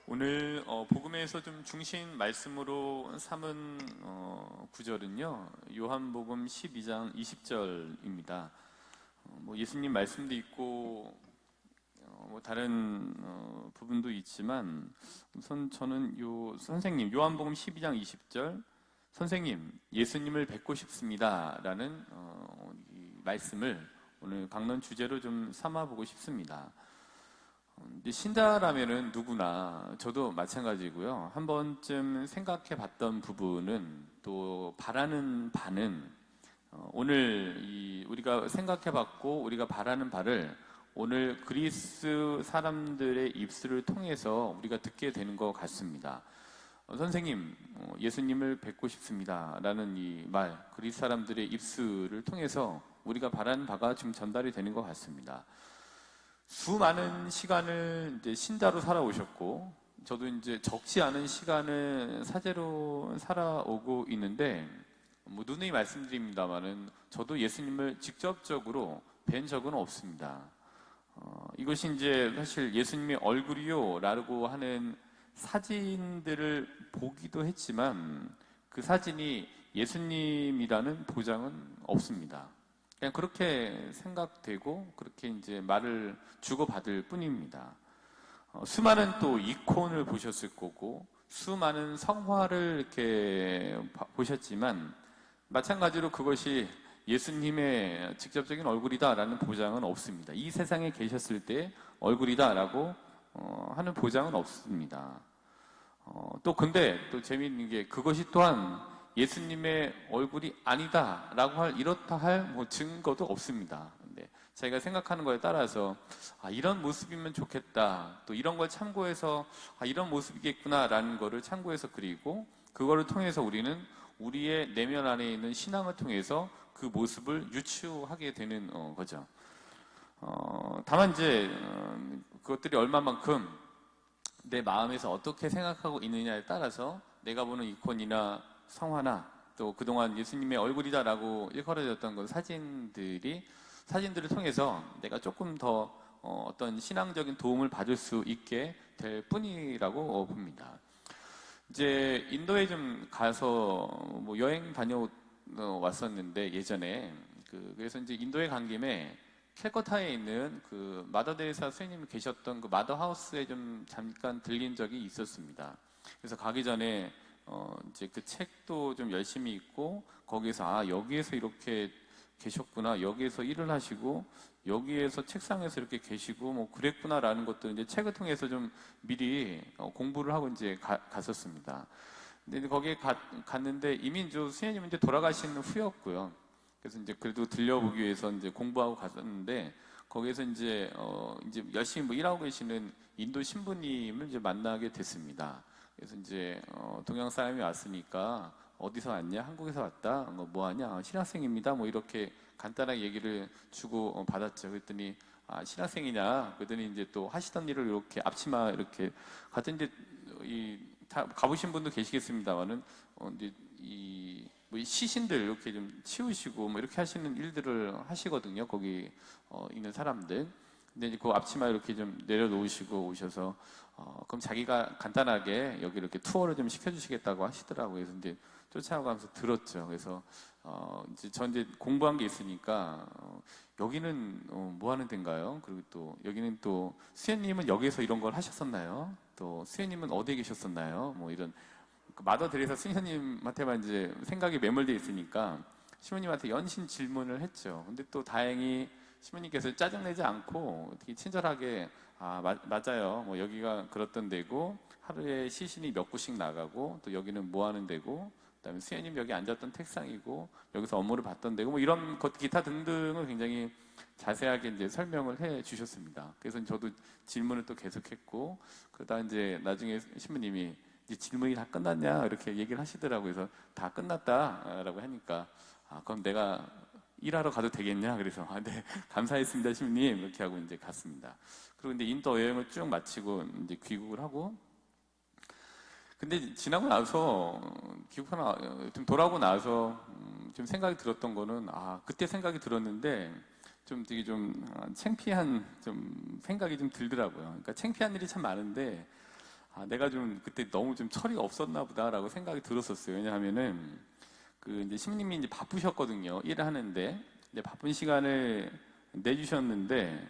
오늘 복음에서 좀 중심 말씀으로 삼은 구절은요, 요한복음 12장 20절입니다. 뭐 예수님 말씀도 있고 뭐 다른 부분도 있지만, 우선 저는 선생님 요한복음 12장 20절, 선생님 예수님을 뵙고 싶습니다 라는 이 말씀을 오늘 강론 주제로 좀 삼아보고 싶습니다. 신자라면은 누구나, 저도 마찬가지고요, 한 번쯤 생각해 봤던 부분은, 또 바라는 바는, 오늘 우리가 생각해 봤고 우리가 바라는 바를 오늘 그리스 사람들의 입술을 통해서 우리가 듣게 되는 것 같습니다. 선생님, 예수님을 뵙고 싶습니다 라는 이 말, 그리스 사람들의 입술을 통해서 우리가 바라는 바가 지금 전달이 되는 것 같습니다. 수많은 시간을 이제 신자로 살아오셨고, 저도 이제 적지 않은 시간을 사제로 살아오고 있는데, 뭐 누누이 말씀드립니다만은 저도 예수님을 직접적으로 뵌 적은 없습니다. 이것이 이제 사실 예수님의 얼굴이요 라고 하는 사진들을 보기도 했지만, 그 사진이 예수님이라는 보장은 없습니다. 그냥 그렇게 생각되고 그렇게 이제 말을 주고받을 뿐입니다. 수많은 또 이콘을 보셨을 거고, 수많은 성화를 이렇게 보셨지만, 마찬가지로 그것이 예수님의 직접적인 얼굴이다라는 보장은 없습니다. 이 세상에 계셨을 때 얼굴이다라고 하는 보장은 없습니다. 또 근데 또 재미있는 게, 그것이 또한 예수님의 얼굴이 아니다라고 이렇다 할 뭐 증거도 없습니다. 근데 자기가 생각하는 거에 따라서 이런 모습이면 좋겠다, 또 이런 걸 참고해서 이런 모습이겠구나라는 거를 참고해서 그리고, 그거를 통해서 우리는 우리의 내면 안에 있는 신앙을 통해서 그 모습을 유추하게 되는 거죠. 다만 이제 그것들이 얼마만큼 내 마음에서 어떻게 생각하고 있느냐에 따라서 내가 보는 이콘이나 성화나, 또 그동안 예수님의 얼굴이다라고 일컬어졌던 그 사진들을 통해서 내가 조금 더 어떤 신앙적인 도움을 받을 수 있게 될 뿐이라고 봅니다. 이제 인도에 좀 가서 뭐 여행 다녀왔었는데, 예전에 그래서 이제 인도에 간 김에 캘커타에 있는 그 마더 데레사 스님이 계셨던 그 마더 하우스에 좀 잠깐 들린 적이 있었습니다. 그래서 가기 전에 이제 그 책도 좀 열심히 읽고, 거기서 여기에서 이렇게 계셨구나, 여기에서 일을 하시고 여기에서 책상에서 이렇게 계시고 뭐 그랬구나라는 것도 이제 책을 통해서 좀 미리 공부를 하고 이제 갔었습니다. 근데 거기에 갔는데 이미 수녀님은 이제 돌아가신 후였고요. 그래서 이제 그래도 들려보기 위해서 이제 공부하고 갔었는데, 거기에서 이제 열심히 뭐 일하고 계시는 인도 신부님을 이제 만나게 됐습니다. 그래서 이제 동양 사람이 왔으니까 어디서 왔냐, 한국에서 왔다, 뭐 하냐, 신학생입니다, 뭐 이렇게 간단하게 얘기를 주고 받았죠. 그랬더니 신학생이냐, 그랬더니 이제 또 하시던 일을 이렇게 앞치마 이렇게 갔더니, 이제 다 가보신 분도 계시겠습니다만은 이제 뭐 시신들 이렇게 좀 치우시고 뭐 이렇게 하시는 일들을 하시거든요, 거기 있는 사람들. 근데 이제 그 앞치마 이렇게 좀 내려놓으시고 오셔서 그럼 자기가 간단하게 여기 이렇게 투어를 좀 시켜주시겠다고 하시더라고요. 그래서 이제 쫓아가면서 들었죠. 그래서 이제 전 이제 공부한 게 있으니까 여기는 뭐 하는 데인가요? 그리고 또 여기는 또 수녀님은 여기에서 이런 걸 하셨었나요? 또 수녀님은 어디에 계셨었나요? 뭐 이런 마더 데레사 수녀님한테만 이제 생각이 매몰되어 있으니까 시모님한테 연신 질문을 했죠. 근데 또 다행히 시모님께서 짜증내지 않고 되게 친절하게 맞아요. 뭐 여기가 그렇던 데고, 하루에 시신이 몇 구씩 나가고, 또 여기는 뭐 하는 데고, 그다음에 수녀님 여기 앉았던 책상이고, 여기서 업무를 봤던 데고, 뭐 이런 것 기타 등등을 굉장히 자세하게 이제 설명을 해 주셨습니다. 그래서 저도 질문을 또 계속했고, 그러다 이제 나중에 신부님이 이제 질문이 다 끝났냐 이렇게 얘기를 하시더라고요. 그래서 다 끝났다라고 하니까 그럼 내가 일하러 가도 되겠냐? 그래서 네, 감사했습니다, 신부님, 이렇게 하고 이제 갔습니다. 그리고 이제 인도 여행을 쭉 마치고 이제 귀국을 하고, 근데 지나고 나서 좀 돌아오고 나서 좀 생각이 들었던 거는, 그때 생각이 들었는데 좀 되게 좀 창피한 좀 생각이 좀 들더라고요. 그러니까 창피한 일이 참 많은데 내가 좀 그때 너무 좀 철이 없었나 보다라고 생각이 들었었어요. 왜냐하면은 이제 신부님이 이제 바쁘셨거든요. 일을 하는데 이제 바쁜 시간을 내주셨는데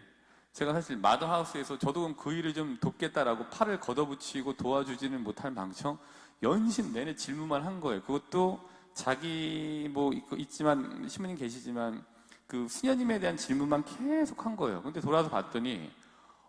제가 사실 마더하우스에서 저도 그 일을 좀 돕겠다라고 팔을 걷어붙이고 도와주지는 못할 망청 연신 내내 질문만 한 거예요. 그것도 자기 뭐 있지만 신부님 계시지만 그 수녀님에 대한 질문만 계속 한 거예요. 근데 돌아서 봤더니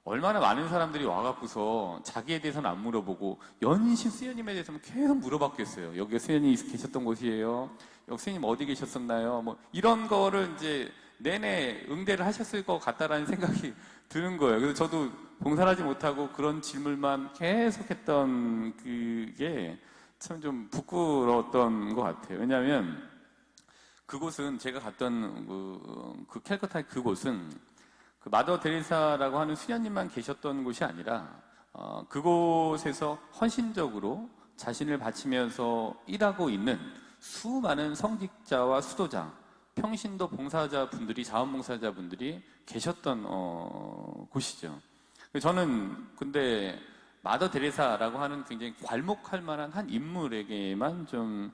얼마나 많은 사람들이 와갖고서 자기에 대해서는 안 물어보고 연신 수녀님에 대해서는 계속 물어봤겠어요. 여기 수녀님이 계셨던 곳이에요. 여기 수녀님 어디 계셨었나요? 뭐 이런 거를 이제 내내 응대를 하셨을 것 같다라는 생각이 드는 거예요. 그래서 저도 봉사하지 못하고 그런 질문만 계속했던 그게 참 좀 부끄러웠던 것 같아요. 왜냐하면 그곳은 제가 갔던 그 캘커타의 그곳은 그 마더 데레사라고 하는 수녀님만 계셨던 곳이 아니라 그곳에서 헌신적으로 자신을 바치면서 일하고 있는 수많은 성직자와 수도자, 평신도 봉사자분들이 자원봉사자분들이 계셨던 곳이죠. 저는 근데 마더 데레사라고 하는 굉장히 괄목할 만한 한 인물에게만 좀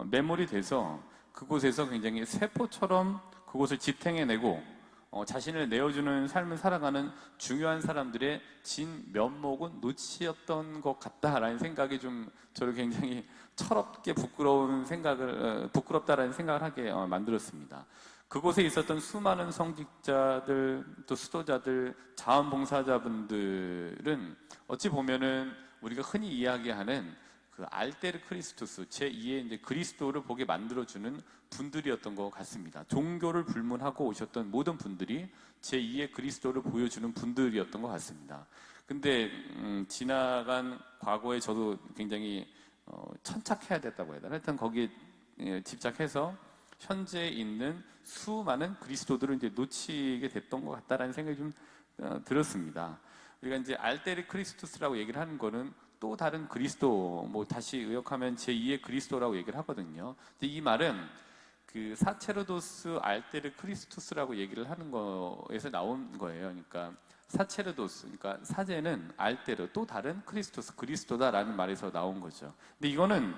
매몰이 돼서 그곳에서 굉장히 세포처럼 그곳을 지탱해내고 자신을 내어주는 삶을 살아가는 중요한 사람들의 진 면목은 놓치었던 것 같다라는 생각이 좀 저를 굉장히 철없게 부끄럽다라는 생각을 하게 만들었습니다. 그곳에 있었던 수많은 성직자들, 또 수도자들, 자원봉사자분들은 어찌 보면은 우리가 흔히 이야기하는 그 알테르 크리스토스, 제2의 이제 그리스도를 보게 만들어주는 분들이었던 것 같습니다. 종교를 불문하고 오셨던 모든 분들이 제2의 그리스도를 보여주는 분들이었던 것 같습니다. 근데 지나간 과거에 저도 굉장히 천착해야 됐다고 해야 되나? 하여튼 거기에 집착해서 현재 있는 수많은 그리스도들을 이제 놓치게 됐던 것 같다라는 생각이 좀 들었습니다. 우리가 이제 알테르 크리스토스라고 얘기를 하는 거는 또 다른 그리스도, 뭐 다시 의역하면 제2의 그리스도라고 얘기를 하거든요. 이 말은 그 사체르도스 알테르 크리스토스라고 얘기를 하는 거에서 나온 거예요. 그러니까 사체르도스, 그러니까 사제는 알테르, 또 다른 크리스토스, 그리스도다라는 말에서 나온 거죠. 근데 이거는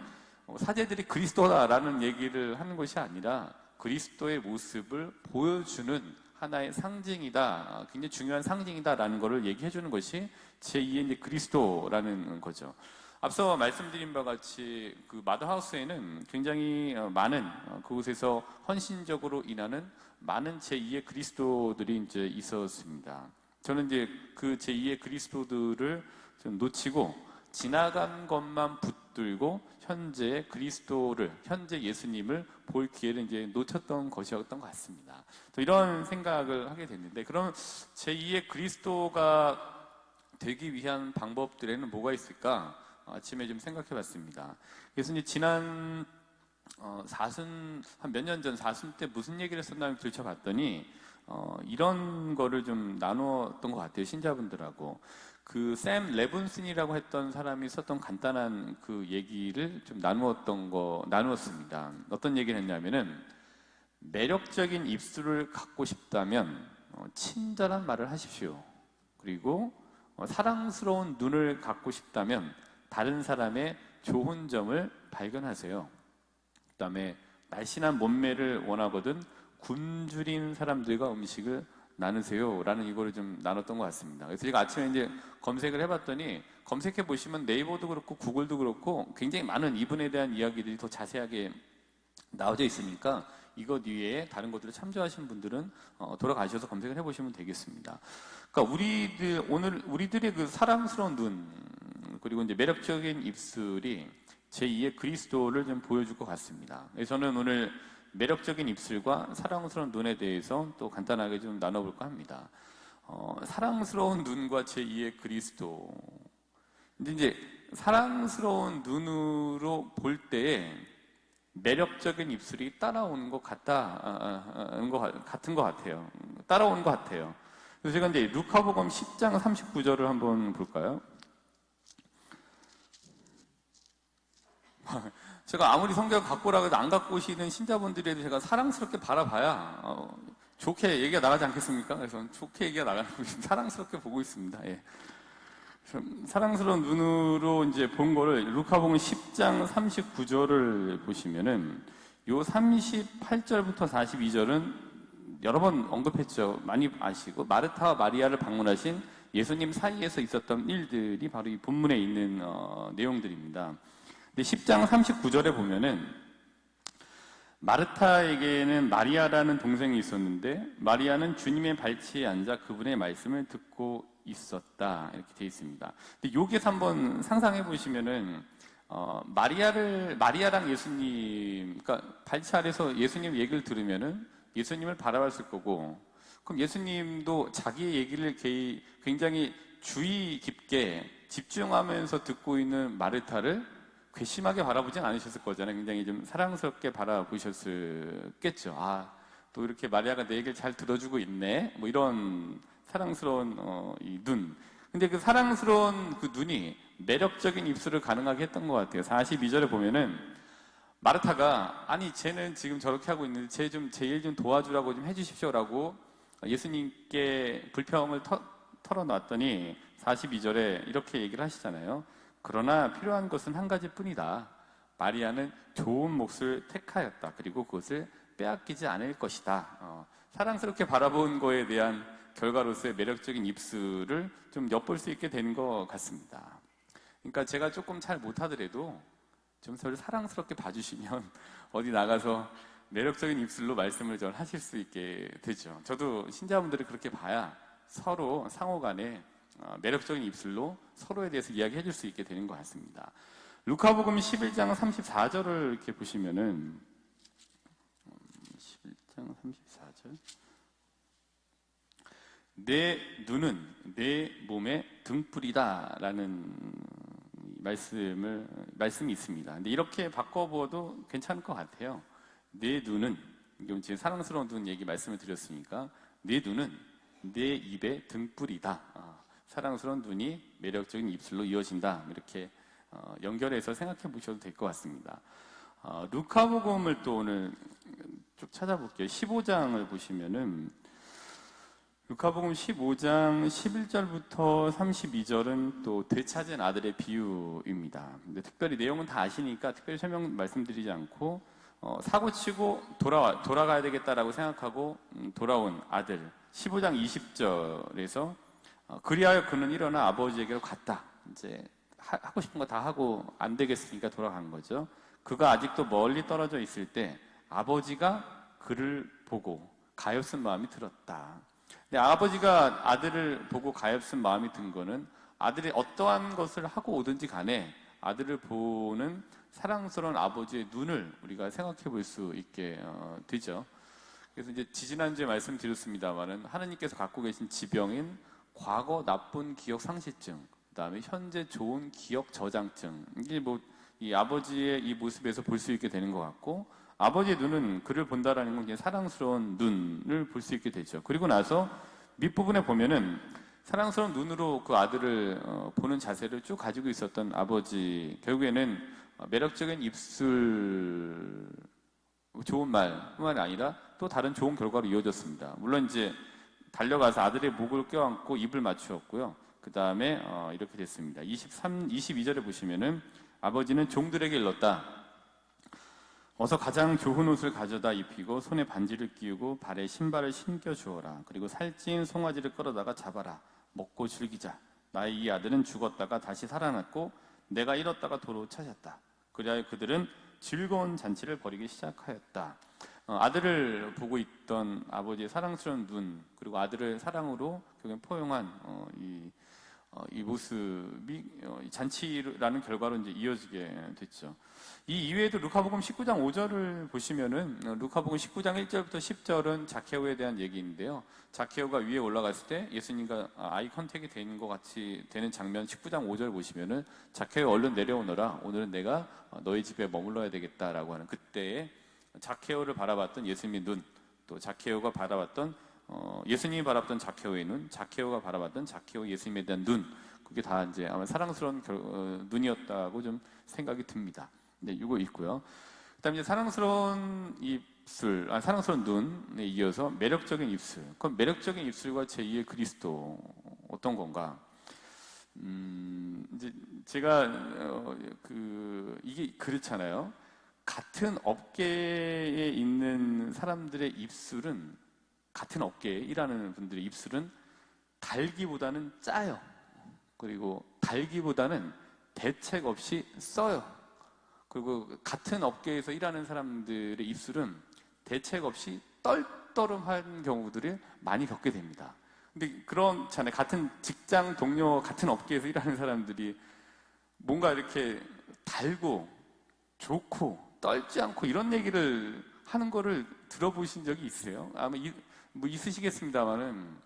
사제들이 그리스도다라는 얘기를 하는 것이 아니라 그리스도의 모습을 보여주는 하나의 상징이다, 굉장히 중요한 상징이다라는 것을 얘기해 주는 것이 제2의 그리스도라는 거죠. 앞서 말씀드린 바와 같이 그 마더하우스에는 굉장히 많은 그곳에서 헌신적으로 일하는 많은 제2의 그리스도들이 이제 있었습니다. 저는 이제 그 제2의 그리스도들을 좀 놓치고 지나간 것만 붙들고 현재 그리스도를, 현재 예수님을 볼 기회를 이제 놓쳤던 것이었던 것 같습니다. 또 이런 생각을 하게 됐는데, 그럼 제2의 그리스도가 되기 위한 방법들에는 뭐가 있을까? 아침에 좀 생각해 봤습니다. 그래서 이제 지난 사순, 한 몇 년 전 사순 때 무슨 얘기를 했었나 들춰봤더니 이런 거를 좀 나누었던 것 같아요. 신자분들하고. 그 샘 레븐슨이라고 했던 사람이 썼던 간단한 그 얘기를 좀 나누었습니다. 어떤 얘기를 했냐면은 매력적인 입술을 갖고 싶다면 친절한 말을 하십시오. 그리고 사랑스러운 눈을 갖고 싶다면 다른 사람의 좋은 점을 발견하세요. 그 다음에 날씬한 몸매를 원하거든 굶주린 사람들과 음식을 나누세요 라는 이거를 좀 나눴던 것 같습니다. 그래서 제가 아침에 이제 검색을 해봤더니, 검색해 보시면 네이버도 그렇고 구글도 그렇고 굉장히 많은 이분에 대한 이야기들이 더 자세하게 나와져 있으니까 이것 위에 다른 것들을 참조하신 분들은 돌아가셔서 검색을 해보시면 되겠습니다. 그러니까 우리들의 그 사랑스러운 눈, 그리고 이제 매력적인 입술이 제2의 그리스도를 좀 보여줄 것 같습니다. 그래서 저는 오늘 매력적인 입술과 사랑스러운 눈에 대해서 또 간단하게 좀 나눠볼까 합니다. 사랑스러운 눈과 제2의 그리스도. 이제 사랑스러운 눈으로 볼 때에 매력적인 입술이 따라오는 것 같은 것 같아요. 따라오는 것 같아요. 그래서 제가 이제 루카복음 10장 39절을 한번 볼까요? 제가 아무리 성경을 갖고 오라고 해도 안 갖고 오시는 신자분들에도 제가 사랑스럽게 바라봐야 좋게 얘기가 나가지 않겠습니까? 그래서 좋게 얘기가 나가는 거 사랑스럽게 보고 있습니다. 예. 사랑스러운 눈으로 이제 본 거를 루카복음 10장 39절을 보시면은 요 38절부터 42절은 여러 번 언급했죠. 많이 아시고 마르타와 마리아를 방문하신 예수님 사이에서 있었던 일들이 바로 이 본문에 있는 내용들입니다. 근데 10장 39절에 보면은 마르타에게는 마리아라는 동생이 있었는데 마리아는 주님의 발치에 앉아 그분의 말씀을 듣고 있었다 이렇게 되어 있습니다. 근데 여기서 한번 상상해 보시면은 마리아랑 예수님, 그러니까 발치 아래서 예수님 얘기를 들으면은 예수님을 바라봤을 거고, 그럼 예수님도 자기의 얘기를 굉장히 주의 깊게 집중하면서 듣고 있는 마르타를 괘씸하게 바라보진 않으셨을 거잖아요. 굉장히 좀 사랑스럽게 바라보셨겠죠. 아, 또 이렇게 마리아가 내 얘기를 잘 들어주고 있네. 뭐 이런 사랑스러운 이 눈. 근데 그 사랑스러운 그 눈이 매력적인 입술을 가능하게 했던 것 같아요. 42절에 보면은 마르타가 아니 쟤는 지금 저렇게 하고 있는데 제 일 좀 도와주라고 좀 해주십시오라고 예수님께 불평을 털어놨더니 42절에 이렇게 얘기를 하시잖아요. 그러나 필요한 것은 한 가지뿐이다. 마리아는 좋은 몫을 택하였다. 그리고 그것을 빼앗기지 않을 것이다. 사랑스럽게 바라본 거에 대한 결과로서의 매력적인 입술을 좀 엿볼 수 있게 된 것 같습니다. 그러니까 제가 조금 잘 못하더라도 좀 저를 사랑스럽게 봐주시면 어디 나가서 매력적인 입술로 말씀을 전 하실 수 있게 되죠. 저도 신자분들이 그렇게 봐야 서로 상호간에 매력적인 입술로 서로에 대해서 이야기해 줄 수 있게 되는 것 같습니다. 루카복음 11장 34절을 이렇게 보시면은 11장 34절 내 눈은 내 몸의 등불이다 라는 말씀이 있습니다. 근데 이렇게 바꿔보아도 괜찮을 것 같아요. 내 눈은, 지금 사랑스러운 눈 얘기 말씀을 드렸으니까, 내 눈은 내 입의 등불이다. 사랑스러운 눈이 매력적인 입술로 이어진다. 이렇게 연결해서 생각해 보셔도 될 것 같습니다. 루카복음을 또 오늘 쭉 찾아볼게요. 15장을 보시면은, 루카복음 15장 11절부터 32절은 또 되찾은 아들의 비유입니다. 근데 특별히 내용은 다 아시니까 특별히 설명 말씀드리지 않고 사고치고 돌아가야 되겠다라고 생각하고 돌아온 아들 15장 20절에서 그리하여 그는 일어나 아버지에게로 갔다. 이제 하고 싶은 거 다 하고 안 되겠으니까 돌아간 거죠. 그가 아직도 멀리 떨어져 있을 때 아버지가 그를 보고 가엾은 마음이 들었다. 근데 아버지가 아들을 보고 가엾은 마음이 든 거는 아들이 어떠한 것을 하고 오든지 간에 아들을 보는 사랑스러운 아버지의 눈을 우리가 생각해 볼 수 있게 되죠. 그래서 이제 지지난주에 말씀드렸습니다만은 하나님께서 갖고 계신 지병인 과거 나쁜 기억 상실증, 그 다음에 현재 좋은 기억 저장증, 이게 뭐 이 아버지의 이 모습에서 볼 수 있게 되는 것 같고, 아버지의 눈은 그를 본다라는 건 그냥 사랑스러운 눈을 볼 수 있게 되죠. 그리고 나서 밑부분에 보면은 사랑스러운 눈으로 그 아들을 보는 자세를 쭉 가지고 있었던 아버지, 결국에는 매력적인 입술, 좋은 말뿐만 아니라 또 다른 좋은 결과로 이어졌습니다. 물론 이제 달려가서 아들의 목을 껴안고 입을 맞추었고요. 그 다음에 이렇게 됐습니다. 22절에 보시면은 아버지는 종들에게 일렀다. 어서 가장 좋은 옷을 가져다 입히고 손에 반지를 끼우고 발에 신발을 신겨 주어라. 그리고 살찐 송아지를 끌어다가 잡아라. 먹고 즐기자. 나의 이 아들은 죽었다가 다시 살아났고 내가 잃었다가 도로 찾았다. 그리하여 그들은 즐거운 잔치를 벌이기 시작하였다. 아들을 보고 있던 아버지의 사랑스러운 눈, 그리고 아들을 사랑으로 결국엔 포용한 이 모습이 잔치라는 결과로 이제 이어지게 됐죠. 이 이외에도 루카복음 19장 5절을 보시면은 루카복음 19장 1절부터 10절은 자케오에 대한 얘기인데요. 자케오가 위에 올라갔을 때 예수님과 아이 컨택이 되는 것 같이 되는 장면 19장 5절 보시면은 자케오 얼른 내려오너라. 오늘은 내가 너희 집에 머물러야 되겠다라고 하는 그때에 자케오를 바라봤던 예수님의 눈, 또 자케오가 바라봤던 예수님이 바라봤던 자케오의 눈, 자케오가 바라봤던 자케오 예수님에 대한 눈, 그게 다 이제 아마 사랑스러운 눈이었다고 좀 생각이 듭니다. 네, 이거 있고요. 그다음에 이제 사랑스러운 입술, 사랑스러운 눈에 이어서 매력적인 입술. 그럼 매력적인 입술과 제2의 그리스도 어떤 건가? 이제 제가 이게 그렇잖아요. 같은 업계에 있는 사람들의 입술은, 같은 업계에 일하는 분들의 입술은 달기보다는 짜요. 그리고 달기보다는 대책 없이 써요. 그리고 같은 업계에서 일하는 사람들의 입술은 대책 없이 떨떠름한 경우들을 많이 겪게 됩니다. 근데 그렇잖아요. 같은 직장 동료, 같은 업계에서 일하는 사람들이 뭔가 이렇게 달고 좋고 떨지 않고 이런 얘기를 하는 거를 들어보신 적이 있으세요? 아마 뭐 있으시겠습니다만은,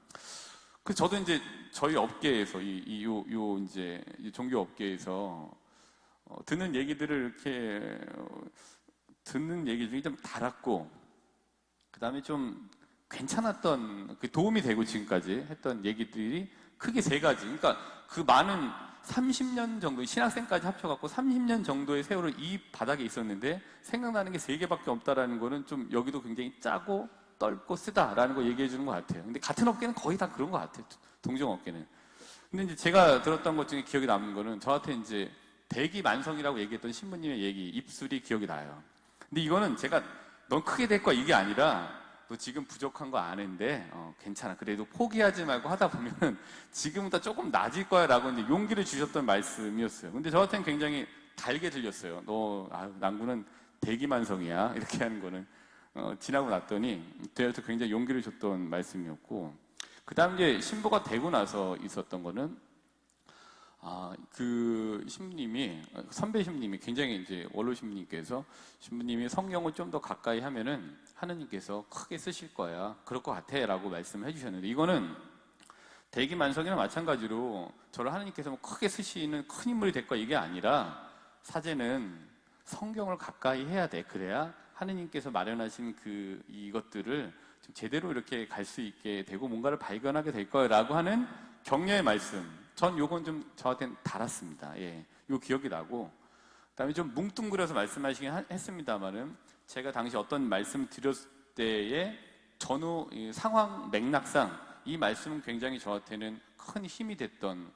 저도 이제 저희 업계에서 이제 종교 업계에서 듣는 얘기들을 이렇게 듣는 얘기 중에 좀 달았고, 그 다음에 좀 괜찮았던, 도움이 되고 지금까지 했던 얘기들이 크게 세 가지. 그러니까 그 많은 30년 정도, 신학생까지 합쳐갖고 30년 정도의 세월을 이 바닥에 있었는데 생각나는 게 세 개밖에 없다라는 거는 좀 여기도 굉장히 짜고 떨고 쓰다라는 거 얘기해 주는 것 같아요. 근데 같은 업계는 거의 다 그런 것 같아요. 동종 업계는. 근데 이제 제가 들었던 것 중에 기억에 남는 거는 저한테 이제 대기만성이라고 얘기했던 신부님의 얘기, 입술이 기억이 나요. 근데 이거는 제가 넌 크게 될 거야 이게 아니라, 너 지금 부족한 거 아는데 괜찮아. 그래도 포기하지 말고 하다 보면 지금보다 조금 나아질 거야 라고 이제 용기를 주셨던 말씀이었어요. 근데 저한테는 굉장히 달게 들렸어요. 너 난구는 대기만성이야 이렇게 하는 거는. 지나고 났더니 되어서 굉장히 용기를 줬던 말씀이었고, 그 다음 이제 신부가 되고 나서 있었던 거는, 그 신부님이, 선배 신부님이 굉장히 이제 원로 신부님께서, 신부님이 성경을 좀 더 가까이 하면은 하느님께서 크게 쓰실 거야. 그럴 것 같아. 라고 말씀을 해주셨는데, 이거는 대기만성이나 마찬가지로 저를 하느님께서 뭐 크게 쓰시는 큰 인물이 될 거야. 이게 아니라, 사제는 성경을 가까이 해야 돼. 그래야 하느님께서 마련하신 이것들을 좀 제대로 이렇게 갈 수 있게 되고 뭔가를 발견하게 될 거야. 라고 하는 격려의 말씀. 전 요건 좀 저한테는 달았습니다. 예. 요 기억이 나고, 그 다음에 좀 뭉뚱그려서 말씀하시긴 했습니다만은, 제가 당시 어떤 말씀을 드렸을 때의 전후 상황 맥락상 이 말씀은 굉장히 저한테는 큰 힘이 됐던,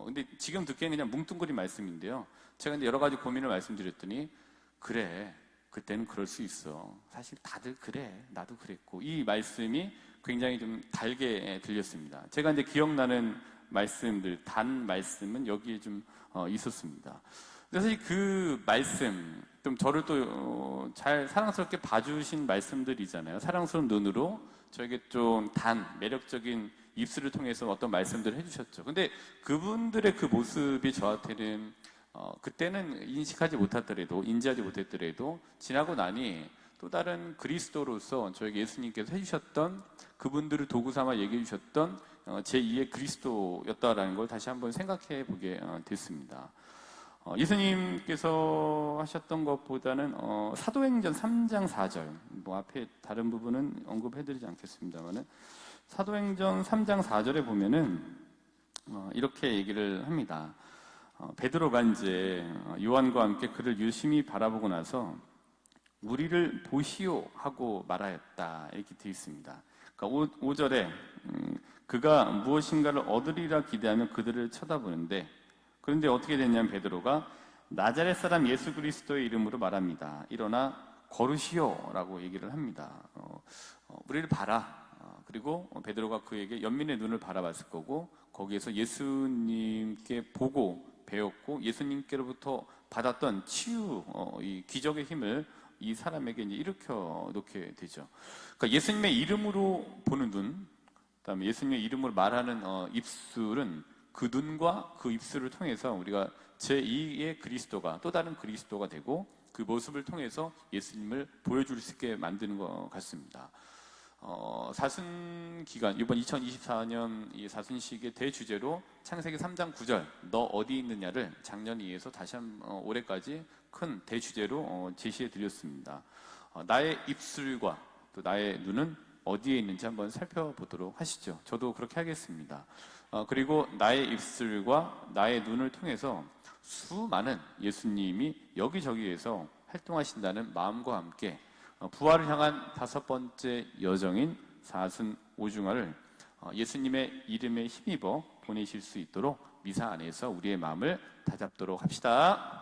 근데 지금 듣기에는 그냥 뭉뚱그린 말씀인데요. 제가 근데 여러 가지 고민을 말씀드렸더니, 그래, 그때는 그럴 수 있어. 사실 다들 그래. 나도 그랬고. 이 말씀이 굉장히 좀 달게 들렸습니다. 제가 이제 기억나는 말씀들, 단 말씀은 여기에 좀 있었습니다. 그래서 사실 그 말씀, 좀 저를 또 잘 사랑스럽게 봐주신 말씀들이잖아요. 사랑스러운 눈으로 저에게 좀 매력적인 입술을 통해서 어떤 말씀들을 해주셨죠. 근데 그분들의 그 모습이 저한테는 그때는 인지하지 못했더라도 지나고 나니 또 다른 그리스도로서 저에게 예수님께서 해주셨던, 그분들을 도구 삼아 얘기해 주셨던 제2의 그리스도였다라는 걸 다시 한번 생각해 보게 됐습니다. 예수님께서 하셨던 것보다는 사도행전 3장 4절, 뭐 앞에 다른 부분은 언급해드리지 않겠습니다만은, 사도행전 3장 4절에 보면은 이렇게 얘기를 합니다. 베드로가 이제 요한과 함께 그를 유심히 바라보고 나서 우리를 보시오 하고 말하였다, 이렇게 되어 있습니다. 그러니까 5절에 그가 무엇인가를 얻으리라 기대하며 그들을 쳐다보는데, 그런데 어떻게 됐냐면 베드로가 나자렛 사람 예수 그리스도의 이름으로 말합니다. 일어나 걸으시오 라고 얘기를 합니다. 우리를 봐라. 그리고 베드로가 그에게 연민의 눈을 바라봤을 거고, 거기에서 예수님께 보고 배웠고 예수님께로부터 받았던 치유, 이 기적의 힘을 이 사람에게 이제 일으켜 놓게 되죠. 그러니까 예수님의 이름으로 보는 눈, 그다음에 예수님의 이름으로 말하는 입술은 그 눈과 그 입술을 통해서 우리가 제2의 그리스도가, 또 다른 그리스도가 되고 그 모습을 통해서 예수님을 보여줄 수 있게 만드는 것 같습니다. 사순기간, 이번 2024년 이 사순식의 대주제로 창세기 3장 9절 너 어디 있느냐를 작년에 이어서 다시 올해까지 큰 대주제로 제시해 드렸습니다. 나의 입술과 또 나의 눈은 어디에 있는지 한번 살펴보도록 하시죠. 저도 그렇게 하겠습니다. 그리고 나의 입술과 나의 눈을 통해서 수많은 예수님이 여기저기에서 활동하신다는 마음과 함께 부활을 향한 5번째 여정인 사순 오중화를 예수님의 이름에 힘입어 보내실 수 있도록 미사 안에서 우리의 마음을 다잡도록 합시다.